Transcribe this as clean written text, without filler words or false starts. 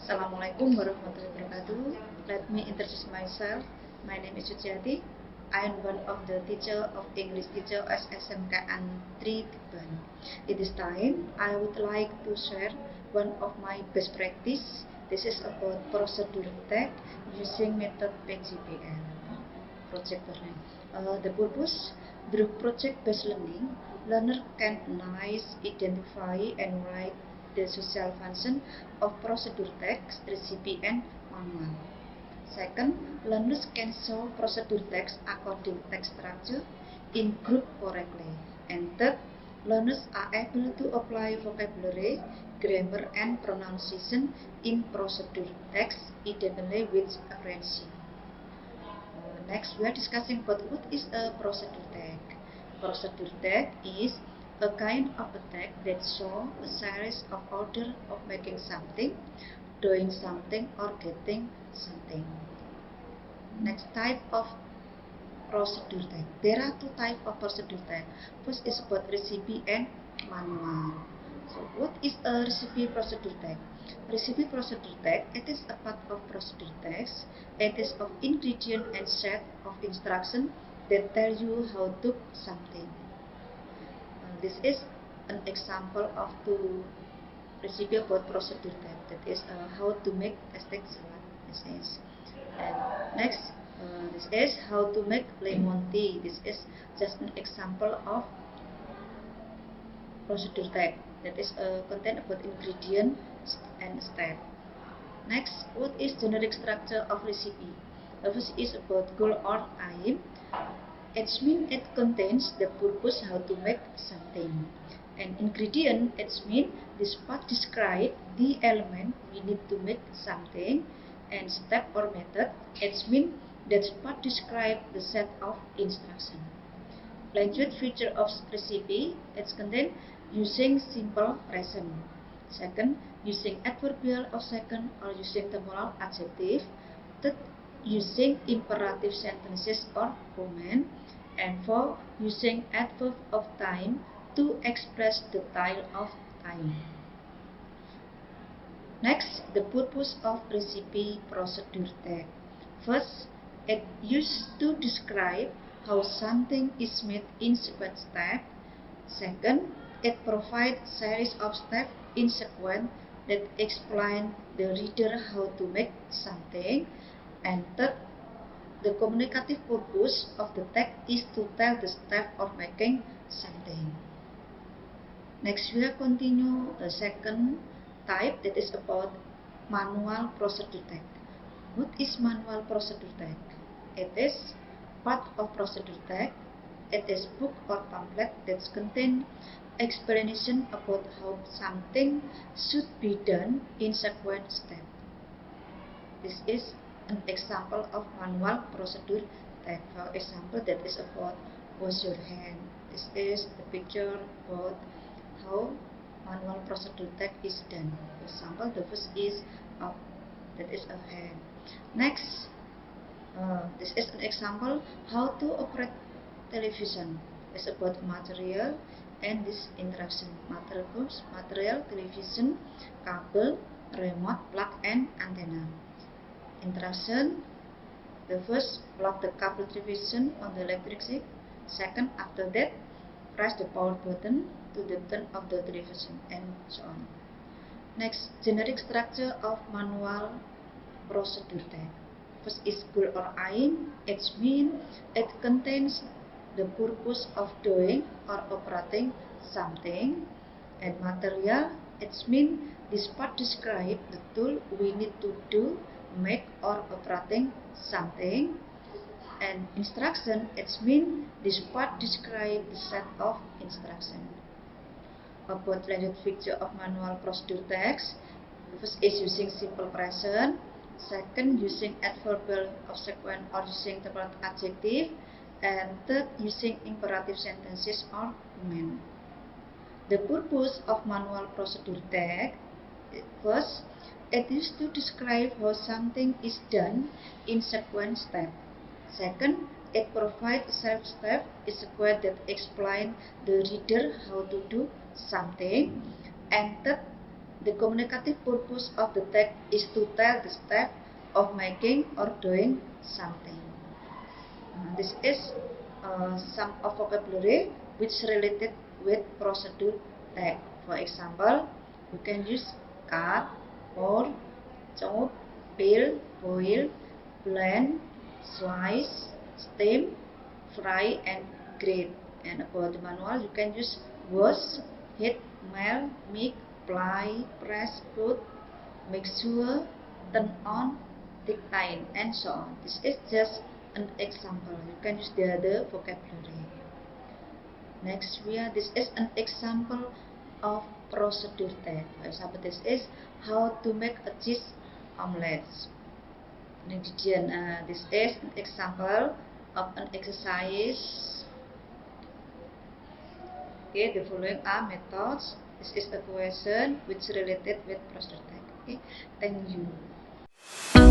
Assalamualaikum warahmatullahi wabarakatuh. Let me introduce myself. My name is Suciati. I am one of the teacher of English teacher at SMKN 3 Tuban. At this time, I would like to share one of my best practice. This is about procedure tag using method PGPL. Project learning. The purpose through project-based learning, learner can analyze, identify, and write the social function of procedure text, recipe, and manual. Second, learners can solve procedure text according text structure in group correctly. And third, learners are able to apply vocabulary, grammar, and pronunciation in procedure text independently with accuracy. Next, we are discussing about what is a procedure tag. Procedure tag is a kind of a tag that shows a series of order of making something, doing something, or getting something. Next type of procedure tag. There are two types of procedure tag. First is about recipe and manual. So, what is a recipe procedure tag? Recipe procedure tag, it is a part of procedure text. It is of ingredient and set of instruction that tell you how to something. This is an example of two recipe about procedure tag. That is how to make steak salad. This is. And next, this is how to make lemon tea. This is just an example of procedure tag. That is content about ingredient and step. Next, what is generic structure of recipe? The first is about goal or aim. It means it contains the purpose how to make something. And ingredient, it means this part describe the element we need to make something. And step or method, it means that part describe the set of instruction. Language feature of recipe, it contains using simple present. Second, using adverbial of second or using temporal adjective. Third, using imperative sentences or command. And four, using adverb of time to express the style of time. Next, the purpose of recipe procedure tag. First, it used to describe how something is made in sequence step. Second, it provides series of steps in sequence that explain the reader how to make something. And third, the communicative purpose of the tag is to tell the step of making something. Next, we will continue the second type, that is about manual procedure tag. What is manual procedure tag? It is part of procedure tag. It is book or pamphlet that contain explanation about how something should be done in sequence step. This is an example of manual procedure tag. For example, that is about wash your hand. This is the picture about how manual procedure tag is done. For example, the first is up, that is a hand. Next, this is an example how to operate television. It's about material and this interaction. Material, television, kabel, remote, plug, and antenna. Interaction, the first, plug the cable television on the electricity. Second, after that, press the power button to the turn of the television, and so on. Next, generic structure of manual procedure tag. First is goal or aim. It means it contains the purpose of doing or operating something. And material, it means this part describe the tool we need to do, make, or operating something. And instruction, it means this part describe the set of instruction. About language feature of manual procedure text. First is using simple present. Second, using adverbial of sequence or using temporal adjective. And third, using imperative sentences or command. The purpose of manual procedure tag. First, it is to describe how something is done in sequence step. Second, it provides step-step sequence that explain the reader how to do something. And third, The communicative purpose of the text is to tell the step of making or doing something. This is some of vocabulary which related with procedure text. For example, you can use cut, pour, chop, peel, boil, blend, slice, steam, fry, and grate. And about the manual, you can use wash, heat, melt, mix, apply, press, put, make sure, turn on, dictate, and so on. This is just an example. You can use the other vocabulary. Next, this is an example of procedure text. For example, this is how to make a cheese omelette. Ingredient. This is an example of an exercise. Okay, the following are methods. This is a question which related with procedure text. Okay, thank you.